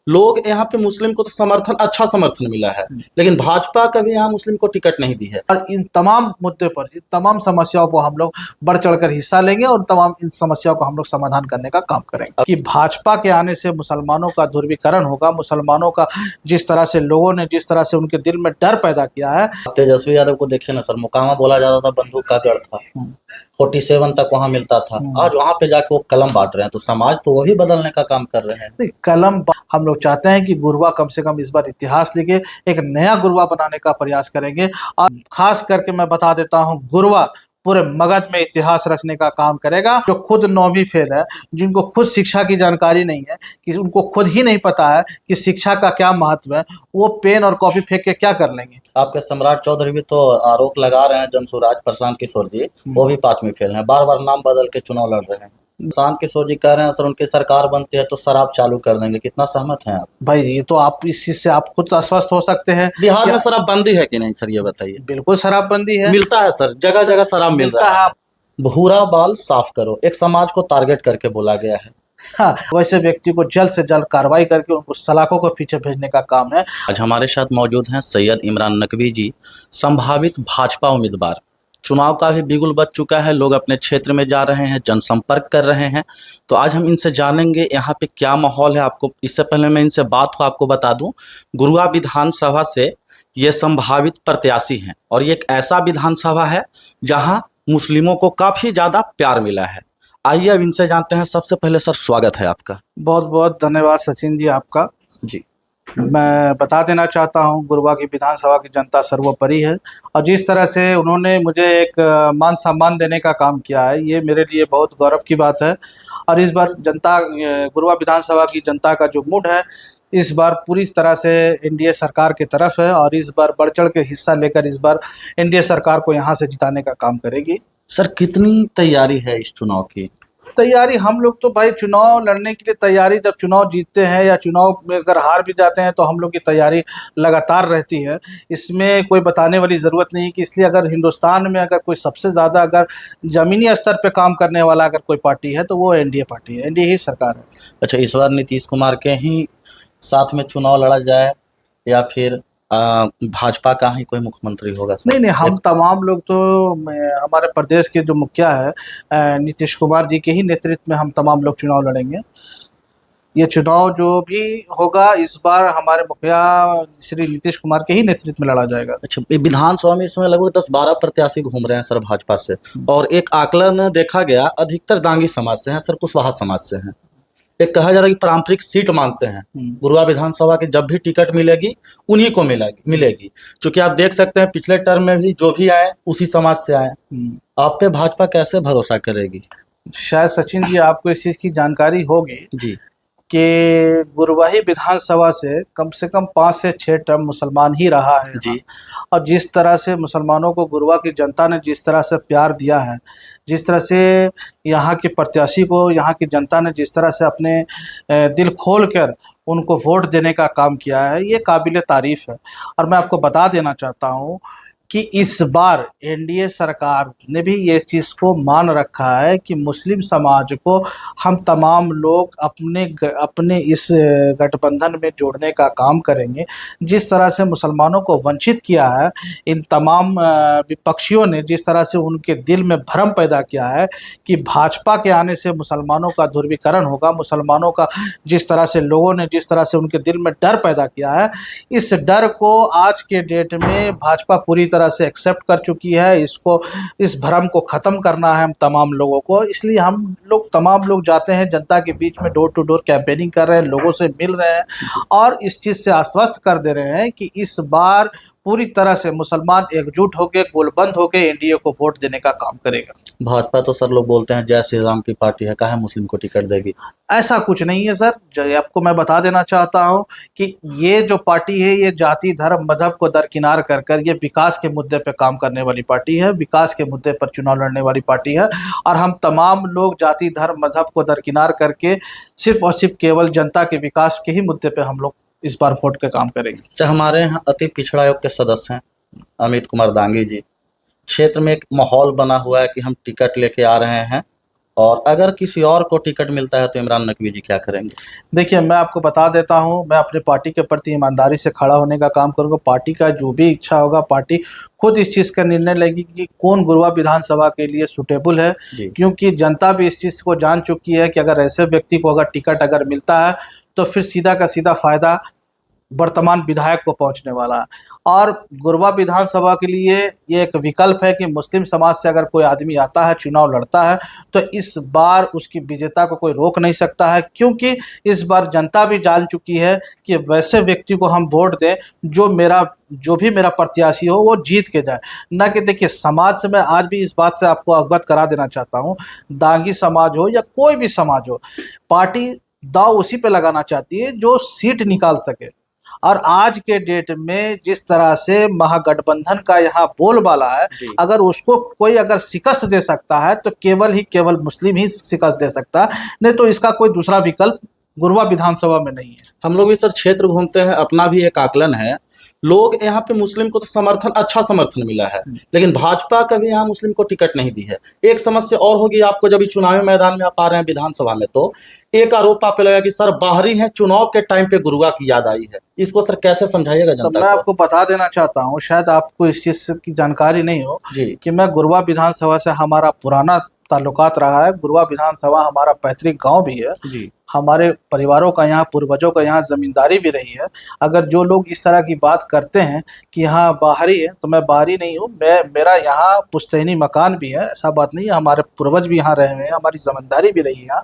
लोग यहाँ पे मुस्लिम को तो समर्थन, अच्छा समर्थन मिला है, लेकिन भाजपा कभी यहाँ मुस्लिम को टिकट नहीं दी है। और इन तमाम मुद्दे पर, इन तमाम समस्याओं को हम लोग बढ़ चढ़कर हिस्सा लेंगे और तमाम इन समस्याओं को हम लोग समाधान करने का काम करेंगे। कि भाजपा के आने से मुसलमानों का ध्रुवीकरण होगा, मुसलमानों का जिस तरह से लोगों ने, जिस तरह से उनके दिल में डर पैदा किया है। तेजस्वी यादव को देखिए ना सर, मोकामा बोला जाता था बंदूक का गढ़ था, 47 तक वहां मिलता था, आज वहां पे जाके वो कलम बांट रहे हैं, तो समाज तो वो भी बदलने का काम कर रहे हैं। कलम हम लोग चाहते हैं कि गुरवा कम से कम इस बार इतिहास लिखे, एक नया गुरवा बनाने का प्रयास करेंगे। और खास करके मैं बता देता हूं, गुरवा पूरे मगध में इतिहास रचने का काम करेगा। जो खुद 9वीं फेल है, जिनको खुद शिक्षा की जानकारी नहीं है, कि उनको खुद ही नहीं पता है कि शिक्षा का क्या महत्व है, वो पेन और कॉपी फेंक के क्या कर लेंगे। आपके सम्राट चौधरी भी तो आरोप लगा रहे हैं, जनसुराज प्रशांत किशोर जी, वो भी 5वीं फेल हैं, बार बार नाम बदल के चुनाव लड़ रहे हैं। प्रशांत किशोर जी कह रहे हैं सर उनकी सरकार बनती है तो शराब चालू कर देंगे, कितना सहमत हैं आप? भाई ये तो आप इस चीज से आप खुद अस्वस्थ हो सकते हैं। बिहार में शराब बंदी है कि नहीं सर, ये बताइए। बिल्कुल शराबबंदी है, मिलता है सर, जगह जगह शराब मिल रहा है। भूरा बाल साफ करो, एक समाज को टारगेट करके बोला गया है। हाँ, वैसे व्यक्ति को जल्द से जल्द कार्रवाई करके उनको सलाखों को पीछे भेजने का काम है। आज हमारे साथ मौजूद हैं सैयद इमरान नकवी जी, संभावित भाजपा उम्मीदवार। चुनाव का भी बिगुल बज चुका है, लोग अपने क्षेत्र में जा रहे हैं, जनसंपर्क कर रहे हैं, तो आज हम इनसे जानेंगे यहाँ पे क्या माहौल है। आपको इससे पहले मैं इनसे बात हो आपको बता दूं, गुरुआ विधानसभा से ये संभावित प्रत्याशी हैं और ये एक ऐसा विधानसभा है जहाँ मुस्लिमों को काफ़ी ज़्यादा प्यार मिला है। आइए अब इनसे जानते हैं। सबसे पहले सर स्वागत है आपका। बहुत बहुत धन्यवाद सचिन जी आपका। जी, मैं बता देना चाहता हूं, गुरुआ की विधानसभा की जनता सर्वोपरि है और जिस तरह से उन्होंने मुझे एक मान सम्मान देने का काम किया है, ये मेरे लिए बहुत गौरव की बात है। और इस बार जनता, गुरुआ विधानसभा की जनता का जो मूड है इस बार पूरी तरह से एनडीए सरकार की तरफ है और इस बार बढ़ चढ़ के हिस्सा लेकर इस बार एनडीए सरकार को यहाँ से जिताने का काम करेगी। सर कितनी तैयारी है इस चुनाव की? तैयारी हम लोग तो भाई चुनाव लड़ने के लिए तैयारी, जब चुनाव जीतते हैं या चुनाव में अगर हार भी जाते हैं तो हम लोग की तैयारी लगातार रहती है। इसमें कोई बताने वाली ज़रूरत नहीं कि इसलिए अगर हिंदुस्तान में अगर कोई सबसे ज़्यादा अगर ज़मीनी स्तर पे काम करने वाला अगर कोई पार्टी है तो वो एनडीए पार्टी है, एनडीए ही सरकार है। अच्छा, इस बार नीतीश कुमार के ही साथ में चुनाव लड़ा जाए या फिर भाजपा का ही कोई मुख्यमंत्री होगा सर? नहीं, हम तमाम लोग तो हमारे प्रदेश के जो मुखिया है नीतीश कुमार जी के ही नेतृत्व में हम तमाम लोग चुनाव लड़ेंगे। ये चुनाव जो भी होगा इस बार हमारे मुखिया श्री नीतीश कुमार के ही नेतृत्व में लड़ा जाएगा। अच्छा, विधानसभा में इसमें लगभग 10-12 प्रत्याशी घूम रहे हैं सर भाजपा से, और एक आकलन देखा गया अधिकतर दांगी समाज से हैं सर, कुशवाहा समाज से हैं। एक कहा जा रहा है कि पारंपरिक सीट मांगते हैं, गुरुआ विधानसभा की जब भी टिकट मिलेगी उन्हीं को मिलेगी। क्योंकि आप देख सकते हैं पिछले टर्म में भी जो भी आए उसी समाज से आए। आप पे भाजपा कैसे भरोसा करेगी? शायद सचिन जी आपको इस चीज़ की जानकारी होगी जी कि गुरुवाही विधानसभा से कम 5 से 6 टर्म मुसलमान ही रहा है जी। और जिस तरह से मुसलमानों को गुरुआ की जनता ने जिस तरह से प्यार दिया है, जिस तरह से यहाँ के प्रत्याशी को यहाँ की जनता ने जिस तरह से अपने दिल खोल कर उनको वोट देने का काम किया है, ये काबिल तारीफ़ है। और मैं आपको बता देना चाहता हूँ कि इस बार एनडीए सरकार ने भी ये चीज़ को मान रखा है कि मुस्लिम समाज को हम तमाम लोग अपने इस गठबंधन में जोड़ने का काम करेंगे। जिस तरह से मुसलमानों को वंचित किया है इन तमाम विपक्षियों ने, जिस तरह से उनके दिल में भ्रम पैदा किया है कि भाजपा के आने से मुसलमानों का ध्रुवीकरण होगा, मुसलमानों का जिस तरह से लोगों ने जिस तरह से उनके दिल में डर पैदा किया है, इस डर को आज के डेट में भाजपा पूरी तरह से एक्सेप्ट कर चुकी है। इस भ्रम को ख़त्म करना है हम तमाम लोगों को, इसलिए हम लोग तमाम लोग जाते हैं जनता के बीच में, डोर टू डोर कैंपेनिंग कर रहे हैं, लोगों से मिल रहे हैं और इस चीज़ से आश्वस्त कर दे रहे हैं कि इस बार पूरी तरह से मुसलमान एकजुट होकर, गोलबंद होकर एनडीए को वोट देने का काम करेगा। भाजपा तो सर लोग बोलते हैं जय श्री राम की पार्टी है, काहे मुस्लिम को टिकट देगी? ऐसा कुछ नहीं है सर। आपको मैं बता देना चाहता हूं कि ये जो पार्टी है ये जाति धर्म मजहब को दरकिनार कर कर ये विकास के मुद्दे पे काम करने वाली पार्टी है, विकास के मुद्दे पर चुनाव लड़ने वाली पार्टी है। और हम तमाम लोग जाति धर्म मजहब को दरकिनार करके सिर्फ और सिर्फ केवल जनता के विकास के ही मुद्दे पे हम लोग इस बार वोट का काम करेंगे। हमारे यहाँ अति पिछड़ा आयोग के सदस्य हैं अमित कुमार दांगी जी, क्षेत्र में एक माहौल बना हुआ है कि हम टिकट लेके आ रहे हैं और अगर किसी और को टिकट मिलता है तो इमरान नकवी जी क्या करेंगे? देखिए, मैं आपको बता देता हूँ, मैं अपनी पार्टी के प्रति ईमानदारी से खड़ा होने का काम करूँगा। पार्टी का जो भी इच्छा होगा, पार्टी खुद इस चीज़ का निर्णय लेगी कि कौन गुरवा विधानसभा के लिए सुटेबल है, जी। क्योंकि जनता भी इस चीज़ को जान चुकी है कि अगर ऐसे व्यक्ति को अगर टिकट अगर मिलता है तो फिर सीधा का सीधा फायदा वर्तमान विधायक को पहुंचने वाला है। और गुरवा विधानसभा के लिए ये एक विकल्प है कि मुस्लिम समाज से अगर कोई आदमी आता है, चुनाव लड़ता है, तो इस बार उसकी विजेता को कोई रोक नहीं सकता है, क्योंकि इस बार जनता भी जान चुकी है कि वैसे व्यक्ति को हम वोट दें जो भी मेरा प्रत्याशी हो वो जीत के जाए। न कि देखिए, समाज से मैं आज भी इस बात से आपको अवगत करा देना चाहता हूँ, दांगी समाज हो या कोई भी समाज हो, पार्टी दाव उसी पे लगाना चाहती है जो सीट निकाल सके। और आज के डेट में जिस तरह से महागठबंधन का यहाँ बोलबाला है, जी। अगर उसको कोई अगर शिकस्त दे सकता है तो केवल मुस्लिम ही शिकस्त दे सकता है, नहीं तो इसका कोई दूसरा विकल्प गुरवा विधानसभा में नहीं है। हम लोग भी सर क्षेत्र घूमते हैं, अपना भी एक आकलन है, लोग यहाँ पे मुस्लिम को तो अच्छा समर्थन मिला है, लेकिन भाजपा कभी यहाँ मुस्लिम को टिकट नहीं दी है। एक समस्या और होगी, आपको जब इस चुनावी मैदान में आप आ रहे हैं विधानसभा में, तो एक आरोप आप पे लगा कि सर बाहरी हैं, चुनाव के टाइम पे गुरुआ की याद आई है। इसको सर कैसे समझाइएगा तो जनता मैं को? आपको बता देना चाहता हूँ, शायद आपको इस चीज की जानकारी नहीं हो जी। कि मैं गुरवा विधानसभा से हमारा पुराना ताल्लुकात रहा है। गुरवा विधानसभा हमारा पैतृक गांव भी है। जी। हमारे परिवारों का यहाँ, पूर्वजों का यहाँ जमींदारी भी रही है। अगर जो लोग इस तरह की बात करते हैं कि यहाँ बाहरी है, तो मैं बाहरी नहीं हूँ। मेरा यहाँ पुश्तैनी मकान भी है, ऐसा बात नहीं है। हमारे पूर्वज भी यहाँ रहे हुए हैं, हमारी जमींदारी भी रही है यहाँ।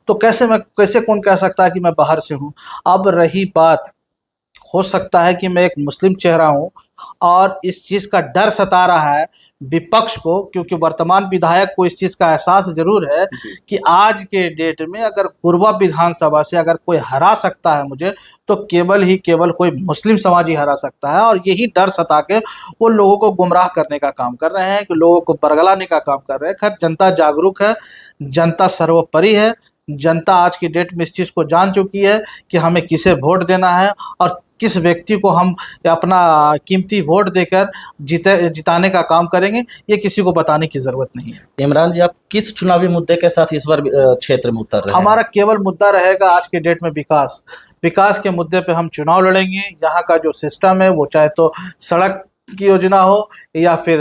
तो कैसे कौन कह सकता है कि मैं बाहर से हूँ? अब रही बात, हो सकता है कि मैं एक मुस्लिम चेहरा हूं और इस चीज का डर सता रहा है विपक्ष को, क्योंकि वर्तमान विधायक को इस चीज का एहसास जरूर है कि आज के डेट में अगर गुरवा विधानसभा से अगर कोई हरा सकता है मुझे, तो केवल कोई मुस्लिम समाज ही हरा सकता है। और यही डर सता के वो लोगों को गुमराह करने का काम कर रहे हैं, कि लोगों को बरगलाने का काम कर रहे हैं। खैर, जनता जागरूक है, जनता सर्वोपरि है। जनता आज की डेट में इस चीज़ को जान चुकी है कि हमें किसे वोट देना है और किस व्यक्ति को हम अपना कीमती वोट देकर जिताने का काम करेंगे, ये किसी को बताने की जरूरत नहीं है। इमरान जी, आप किस चुनावी मुद्दे के साथ इस बार क्षेत्र में उतर रहे हैं? हमारा केवल मुद्दा रहेगा आज के डेट में विकास के मुद्दे पे हम चुनाव लड़ेंगे। यहाँ का जो सिस्टम है, वो चाहे तो सड़क की योजना हो, या फिर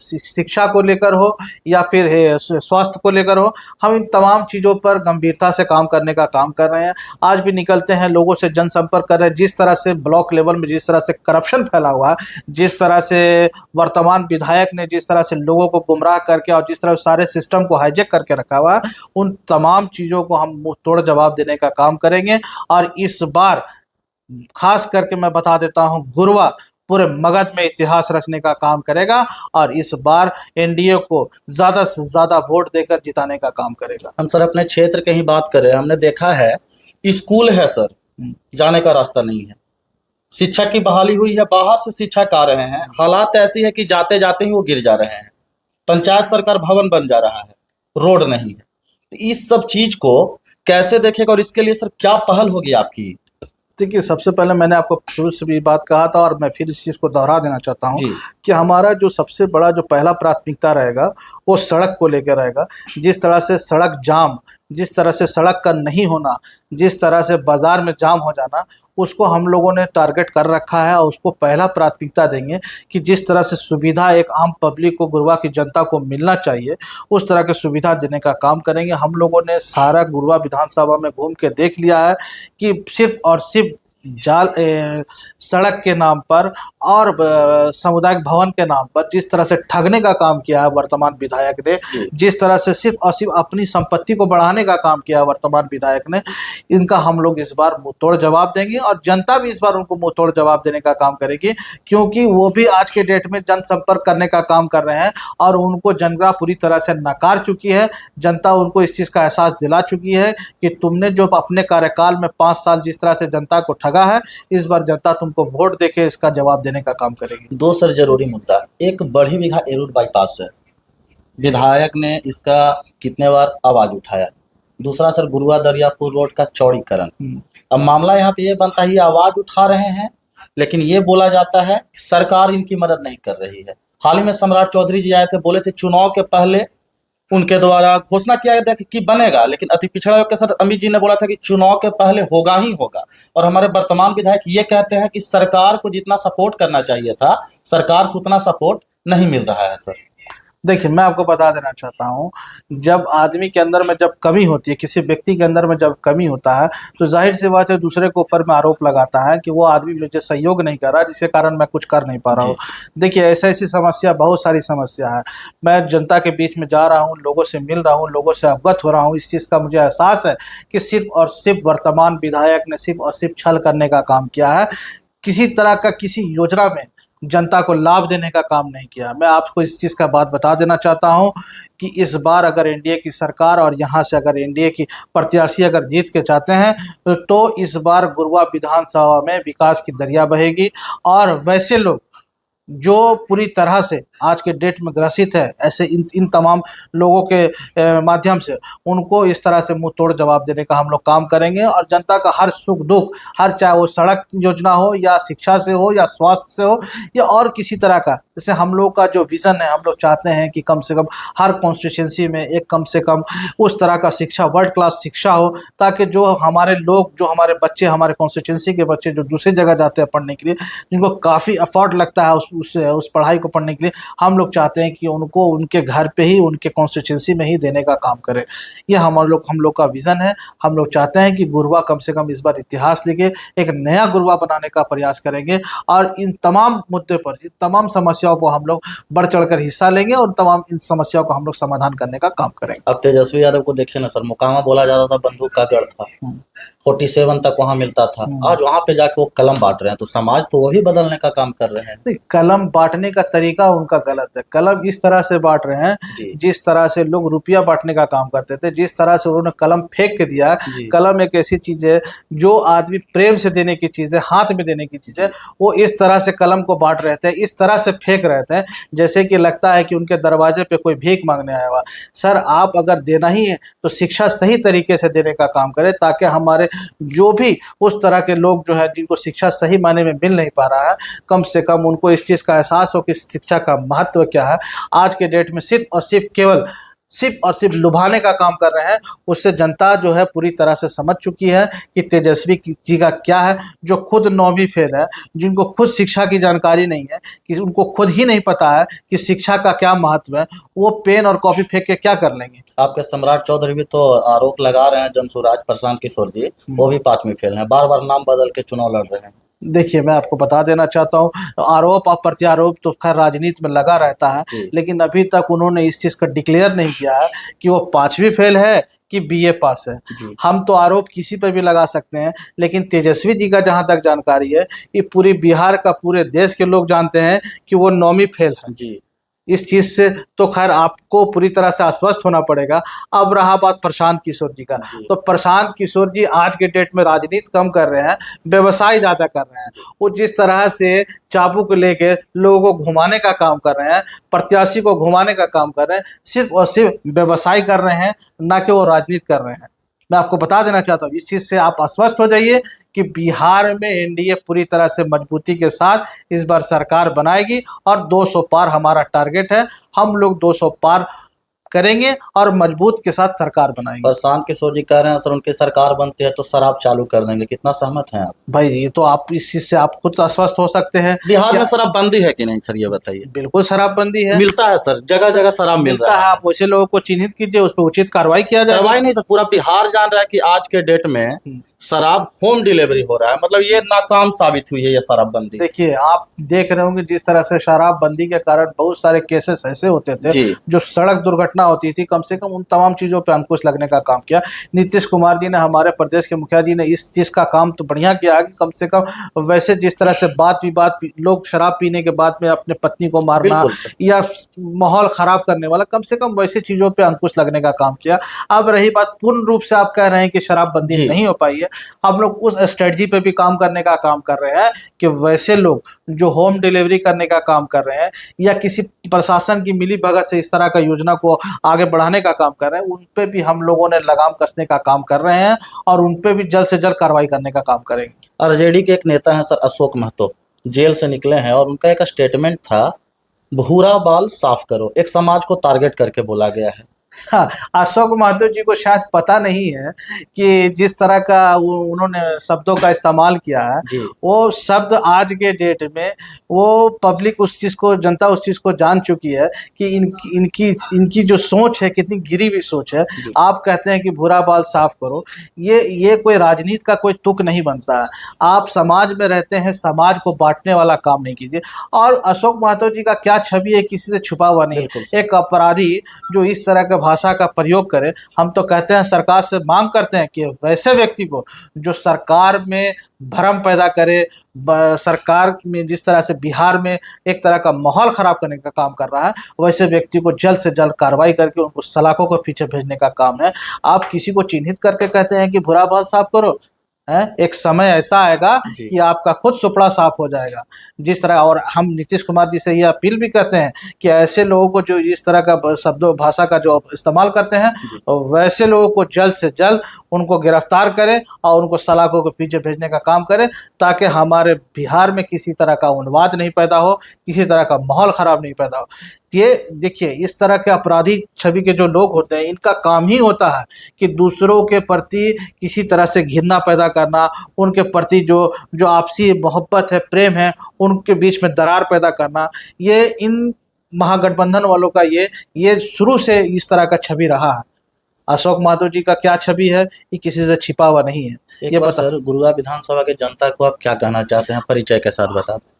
शिक्षा को लेकर हो, या फिर स्वास्थ्य को लेकर हो, हम इन तमाम चीज़ों पर गंभीरता से काम करने का काम कर रहे हैं। आज भी निकलते हैं, लोगों से जनसंपर्क कर रहे हैं। जिस तरह से ब्लॉक लेवल में जिस तरह से करप्शन फैला हुआ है, जिस तरह से वर्तमान विधायक ने जिस तरह से लोगों को गुमराह करके और जिस तरह से सारे सिस्टम को हाईजेक करके रखा हुआ है, उन तमाम चीज़ों को हम मुंह तोड़ जवाब देने का काम करेंगे। और इस बार खास करके मैं बता देता हूं, गुरवा पूरे मगध में इतिहास रचने का काम करेगा और इस बार एनडीए को ज्यादा से ज्यादा वोट देकर जिताने का काम करेगा। हम सर अपने क्षेत्र की ही बात करें, हमने देखा है स्कूल है सर, जाने का रास्ता नहीं है। शिक्षा की बहाली हुई है, बाहर से शिक्षक आ रहे हैं, हालात ऐसी है कि जाते जाते ही वो गिर जा रहे हैं। पंचायत सरकार भवन बन जा रहा है, रोड नहीं है। तो इस सब चीज को कैसे देखेगा और इसके लिए सर क्या पहल होगी आपकी? देखिए, सबसे पहले मैंने आपको शुरू से भी बात कहा था और मैं फिर इस चीज़ को दोहरा देना चाहता हूँ जी। कि हमारा जो सबसे बड़ा जो पहला प्राथमिकता रहेगा वो सड़क को लेकर रहेगा। जिस तरह से सड़क जाम, जिस तरह से सड़क का नहीं होना, जिस तरह से बाजार में जाम हो जाना, उसको हम लोगों ने टारगेट कर रखा है और उसको पहला प्राथमिकता देंगे कि जिस तरह से सुविधा एक आम पब्लिक को, गुरवा की जनता को मिलना चाहिए, उस तरह की सुविधा देने का काम करेंगे। हम लोगों ने सारा गुरवा विधानसभा में घूम के देख लिया है कि सिर्फ और सिर्फ सड़क के नाम पर और सामुदायिक भवन के नाम पर जिस तरह से ठगने का काम किया है वर्तमान विधायक ने, जिस तरह से सिर्फ और सिर्फ अपनी संपत्ति को बढ़ाने का काम किया है वर्तमान विधायक ने, इनका हम लोग इस बार मुंह तोड़ जवाब देंगे और जनता भी इस बार उनको मुंह तोड़ जवाब देने का काम करेगी, क्योंकि वो भी आज के डेट में जनसंपर्क करने का काम कर रहे हैं और उनको जनता पूरी तरह से नकार चुकी है। जनता उनको इस चीज़ का एहसास दिला चुकी है कि तुमने जो अपने कार्यकाल में 5 साल जिस तरह से जनता को ठगा है, इस बार जनता तुमको वोट देके इसका जवाब देने का काम करेगी। दो सर जरूरी मुद्दा, एक बड़ी बीघा एरोड बाईपास है, विधायक ने इसका कितने बार आवाज उठाया। दूसरा सर गुरुआ दरियापुर रोड का चौड़ीकरण। अब मामला यहाँ पे ये बनता है, ये आवाज उठा रहे हैं लेकिन ये बोला जाता है सरकार इनकी मदद नहीं कर रही है। हाल ही में सम्राट चौधरी जी आए थे, बोले थे चुनाव के पहले उनके द्वारा घोषणा किया गया था कि बनेगा, लेकिन अति पिछड़ा वर्ग के साथ अमित जी ने बोला था कि चुनाव के पहले होगा ही होगा। और हमारे वर्तमान विधायक ये कहते हैं कि सरकार को जितना सपोर्ट करना चाहिए था, सरकार से उतना सपोर्ट नहीं मिल रहा है सर। देखिए, मैं आपको बता देना चाहता हूँ, जब आदमी के अंदर में जब कमी होती है, किसी व्यक्ति के अंदर में जब कमी होता है, तो जाहिर सी बात है दूसरे के ऊपर में आरोप लगाता है कि वो आदमी मुझे सहयोग नहीं कर रहा, जिसके कारण मैं कुछ कर नहीं पा रहा हूँ। देखिए, ऐसी ऐसी समस्या, बहुत सारी समस्या है। मैं जनता के बीच में जा रहा हूँ, लोगों से मिल रहा हूँ, लोगों से अवगत हो रहा हूँ। इस चीज़ का मुझे एहसास है कि सिर्फ और सिर्फ वर्तमान विधायक ने सिर्फ और सिर्फ छल करने का काम किया है। किसी तरह का किसी योजना में जनता को लाभ देने का काम नहीं किया। मैं आपको इस चीज़ का बात बता देना चाहता हूं कि इस बार अगर एनडीए की सरकार और यहाँ से अगर एनडीए की प्रत्याशी अगर जीत के चाहते हैं तो इस बार गुरुआ विधानसभा में विकास की दरिया बहेगी। और वैसे लोग जो पूरी तरह से आज के डेट में ग्रसित है, ऐसे इन तमाम लोगों के माध्यम से उनको इस तरह से मुंह तोड़ जवाब देने का हम लोग काम करेंगे। और जनता का हर सुख दुख, हर चाहे वो सड़क योजना हो या शिक्षा से हो या स्वास्थ्य से हो या और किसी तरह का, जैसे हम लोग का जो विज़न है, हम लोग चाहते हैं कि कम से कम हर कॉन्स्टिट्यूंसी में एक कम से कम उस तरह का शिक्षा, वर्ल्ड क्लास शिक्षा हो, ताकि जो हमारे लोग, जो हमारे बच्चे, हमारे कॉन्स्टिट्यूंसी के बच्चे जो दूसरी जगह जाते हैं पढ़ने के लिए, जिनको काफ़ी अफोर्ड लगता है उस पढ़ाई को पढ़ने के लिए, हम लोग चाहते हैं कि उनको उनके घर पे ही, उनके कॉन्स्टिट्यूंसी में ही देने का काम करें। ये हम लोग का विज़न है। हम लोग चाहते हैं कि गुरुआ कम से कम इस बार इतिहास लिखे, एक नया गुरुआ बनाने का प्रयास करेंगे और इन तमाम मुद्दे पर, इन तमाम समस्याओं को हम लोग बढ़ चढ़कर हिस्सा लेंगे और तमाम इन समस्याओं को हम लोग समाधान करने का काम करेंगे। अब तेजस्वी यादव को देखिए ना सर, मुकामा बोला जाता था बंदूक का गढ़ था, 47 तक वहां मिलता था, आज वहां पे जाके वो कलम बांट रहे हैं। तो समाज तो वो भी बदलने का काम कर रहे हैं। कलम बांटने का तरीका उनका गलत है। कलम इस तरह से बांट रहे हैं जिस तरह से लोग रुपया बांटने का काम करते थे, जिस तरह से उन्होंने कलम फेंक के दिया। कलम एक ऐसी चीज है जो आदमी प्रेम से देने की चीज है, हाथ में देने की चीज है। वो इस तरह से कलम को बांट रहे थे, इस तरह से फेंक रहे थे जैसे कि लगता है कि उनके दरवाजे पे कोई भीख मांगने आया हुआ। सर, आप अगर देना ही है तो शिक्षा सही तरीके से देने का काम करें, ताकि हमारे जो भी उस तरह के लोग जो है, जिनको शिक्षा सही मायने में मिल नहीं पा रहा है, कम से कम उनको इस चीज़ का एहसास हो कि शिक्षा का महत्व क्या है। आज के डेट में सिर्फ और सिर्फ लुभाने का काम कर रहे हैं। उससे जनता जो है पूरी तरह से समझ चुकी है कि तेजस्वी जी का क्या है, जो खुद 9वीं फेल है, जिनको खुद शिक्षा की जानकारी नहीं है, कि उनको खुद ही नहीं पता है कि शिक्षा का क्या महत्व है, वो पेन और कॉपी फेंक के क्या कर लेंगे। आपके सम्राट चौधरी भी तो आरोप लगा रहे हैं, जनसुराज प्रशांत किशोर जी, वो भी 5वीं फेल हैं, बार बार नाम बदल के चुनाव लड़ रहे हैं। देखिए, मैं आपको बता देना चाहता हूँ, आरोप और प्रत्यारोप तो खैर राजनीति में लगा रहता है, लेकिन अभी तक उन्होंने इस चीज़ का डिक्लेयर नहीं किया है कि वो 5वीं फेल है कि बीए पास है। हम तो आरोप किसी पर भी लगा सकते हैं, लेकिन तेजस्वी जी का जहाँ तक जानकारी है, ये पूरी बिहार का, पूरे देश के लोग जानते हैं कि वो 9वीं फेल है। इस चीज से तो खैर आपको पूरी तरह से आश्वस्त होना पड़ेगा। अब रहा बात प्रशांत किशोर जी का, तो प्रशांत किशोर जी आज के डेट में राजनीति कम कर रहे हैं, व्यवसाय ज्यादा कर रहे हैं। वो जिस तरह से चाबू को लेके लोगों को घुमाने का काम कर रहे हैं, प्रत्याशी को घुमाने का काम कर रहे हैं, सिर्फ और सिर्फ व्यवसाय कर रहे हैं, ना कि वो राजनीति कर रहे हैं। मैं आपको बता देना चाहता हूँ, इस चीज़ से आप आश्वस्त हो जाइए कि बिहार में एनडीए पूरी तरह से मजबूती के साथ इस बार सरकार बनाएगी और 200 पार हमारा टारगेट है। हम लोग 200 पार करेंगे और मजबूत के साथ सरकार बनाएंगे। प्रशांत किशोर जी कह रहे हैं सर, उनकी सरकार बनती है तो शराब चालू कर देंगे, कितना सहमत हैं आप? भाई, ये तो आप इस चीज से आप खुद आश्वस्त हो सकते हैं। बिहार में शराबबंदी है कि नहीं सर, ये बताइए। बिल्कुल शराबबंदी है, मिलता है सर, जगह जगह शराब मिलता है। आप वैसे लोगों को चिन्हित कीजिए, उस पर उचित कार्रवाई किया जाए। कार्रवाई नहीं सर, पूरा बिहार जान रहा है कि आज के डेट में शराब होम डिलीवरी हो रहा है, मतलब ये नाकाम साबित हुई है ये शराबबंदी। देखिए, आप देख रहे होंगे जिस तरह से शराबबंदी के कारण बहुत सारे केसेस ऐसे होते थे जो सड़क दुर्घटना होती थी, कम से कम उन तमाम चीजों पे अंकुश लगने का काम किया। नीतीश कुमार जी ने, हमारे प्रदेश के मुखिया जी ने इस चीज का काम तो बढ़िया किया है कि कम से कम वैसे जिस तरह से बात विवाद, लोग शराब पीने के बाद में अपने पत्नी को मारना या माहौल खराब करने वाला, कम से कम वैसे चीजों पे अंकुश लगने का काम किया। अब रही बात, पूर्ण रूप से आप कह रहे हैं कि शराबबंदी नहीं हो पाई है, हम लोग उस स्ट्रेटजी पे भी काम करने का काम कर रहे हैं कि वैसे लोग जो होम डिलीवरी करने का काम कर रहे हैं या किसी प्रशासन की मिली भगत से इस तरह का योजना को आगे बढ़ाने का काम कर रहे हैं, उन पे भी हम लोगों ने लगाम कसने का काम कर रहे हैं और उन पे भी जल्द से जल्द कार्रवाई करने का काम करेंगे। आरजेडी के एक नेता हैं सर, अशोक महतो, जेल से निकले हैं और उनका एक स्टेटमेंट था, भूरा बाल साफ करो, एक समाज को टारगेट करके बोला गया है। हाँ, अशोक महतो जी को शायद पता नहीं है कि जिस तरह का उन्होंने शब्दों का इस्तेमाल किया है, जी वो शब्द आज के डेट में वो पब्लिक उस चीज़ को, जनता उस चीज़ को जान चुकी है कि इनकी इनकी जो सोच है कितनी गिरी हुई सोच है। जी आप कहते हैं कि भूरा बाल साफ करो, ये कोई राजनीति का कोई तुक नहीं बनता है। आप समाज में रहते हैं, समाज को बांटने वाला काम नहीं कीजिए। और अशोक महतो जी का क्या छवि है, किसी से छुपा हुआ नहीं बिल्कुल है। एक अपराधी जो इस तरह का भाषा का प्रयोग करे, हम तो कहते हैं, सरकार से मांग करते हैं कि वैसे व्यक्ति को जो सरकार में भ्रम पैदा करे, सरकार में जिस तरह से बिहार में एक तरह का माहौल खराब करने का काम कर रहा है, वैसे व्यक्ति को जल्द से जल्द कार्रवाई करके उनको सलाखों को पीछे भेजने का काम है। आप किसी को चिन्हित करके कहते हैं कि भूरा बाल साफ करो, है, एक समय ऐसा आएगा जी कि आपका खुद सुपड़ा साफ हो जाएगा। जिस तरह, और हम नीतीश कुमार जी से ये अपील भी करते हैं कि ऐसे लोगों को जो इस तरह का शब्दों भाषा का जो इस्तेमाल करते हैं, जी वैसे लोगों को जल्द से जल्द उनको गिरफ्तार करें और उनको सलाखों के पीछे भेजने का काम करें, ताकि हमारे बिहार में किसी तरह का उन्माद नहीं पैदा हो, किसी तरह का माहौल खराब नहीं पैदा हो। ये देखिए, इस तरह के अपराधी छवि के जो लोग होते हैं, इनका काम ही होता है कि दूसरों के प्रति किसी तरह से घृणा पैदा करना, उनके प्रति जो जो आपसी मोहब्बत है, प्रेम है, उनके बीच में दरार पैदा करना। ये इन महागठबंधन वालों का ये शुरू से इस तरह का छवि रहा है। अशोक महतो जी का क्या छवि है, ये किसी से छिपा हुआ नहीं है। एक ये बार बता, सर, गुरुआ विधानसभा के जनता को आप क्या कहना चाहते हैं, परिचय के साथ बता दें।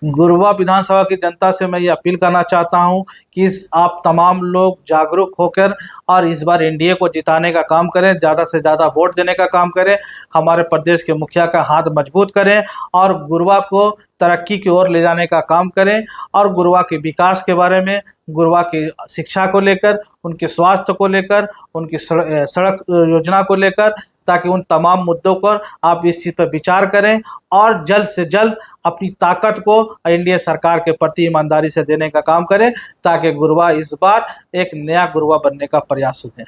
गुरुआ विधानसभा की जनता से मैं ये अपील करना चाहता हूँ कि आप तमाम लोग जागरूक होकर और इस बार एनडीए को जिताने का काम करें, ज़्यादा से ज़्यादा वोट देने का काम करें, हमारे प्रदेश के मुखिया का हाथ मजबूत करें और गुरुआ को तरक्की की ओर ले जाने का काम करें। और गुरुआ के विकास के बारे में, गुरुआ की शिक्षा को लेकर, उनके स्वास्थ्य को लेकर, उनकी सड़क योजना को लेकर, ताकि उन तमाम मुद्दों पर आप इस चीज़ पर विचार करें और जल्द से जल्द अपनी ताकत को एनडीए सरकार के प्रति ईमानदारी से देने का काम करें, ताकि गुरुआ इस बार एक नया गुरुआ बनने का प्रयास हो।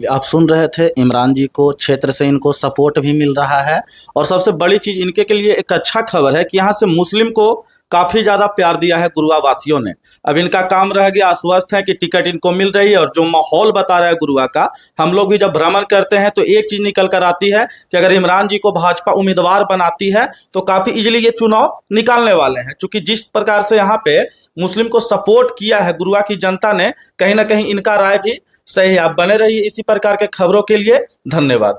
आप सुन रहे थे, इमरान जी को क्षेत्र से इनको सपोर्ट भी मिल रहा है और सबसे बड़ी चीज़ इनके के लिए एक अच्छा खबर है कि यहाँ से मुस्लिम को काफ़ी ज़्यादा प्यार दिया है गुरुआ वासियों ने। अब इनका काम रह गया, आश्वस्त है कि टिकट इनको मिल रही है। और जो माहौल बता रहा है गुरुआ का, हम लोग भी जब भ्रमण करते हैं तो एक चीज़ निकल कर आती है कि अगर इमरान जी को भाजपा उम्मीदवार बनाती है तो काफ़ी इजीली ये चुनाव निकालने वाले हैं। चूँकि जिस प्रकार से यहाँ पे मुस्लिम को सपोर्ट किया है गुरुआ की जनता ने, कहीं ना कहीं इनका राय भी सही है। आप बने रहिए इसी प्रकार के खबरों के लिए। धन्यवाद।